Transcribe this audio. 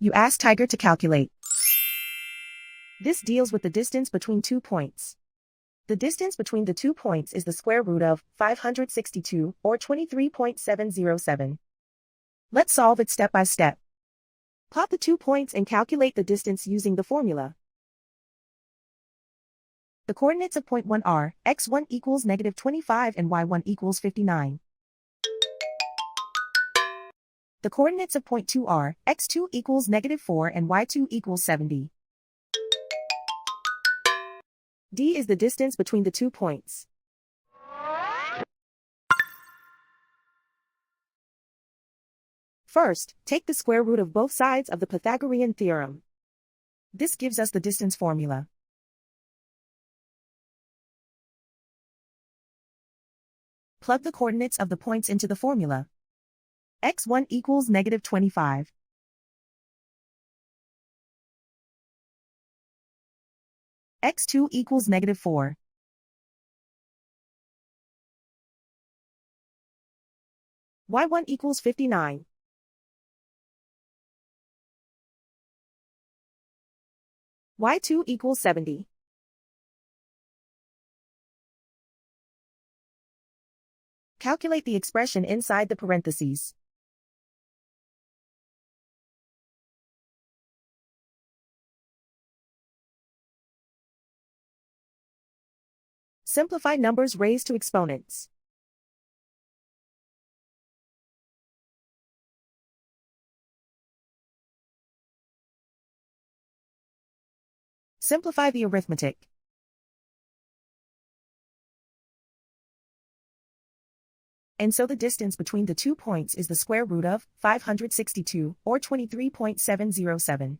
You ask Tiger to calculate. This deals with the distance between 2 points. The distance between the 2 points is the square root of 562, or 23.707. Let's solve it step by step. Plot the 2 points and calculate the distance using the formula. The coordinates of point 1 are, x1 equals -25 and y1 equals 59. The coordinates of point 2 are, x2 equals -4 and y2 equals 70. D is the distance between the 2 points. First, take the square root of both sides of the Pythagorean theorem. This gives us the distance formula. Plug the coordinates of the points into the formula. x1 equals -25. x2 equals -4. y1 equals 59. y2 equals 70. Calculate the expression inside the parentheses. Simplify numbers raised to exponents. Simplify the arithmetic. And so the distance between the 2 points is the square root of 562, or 23.707.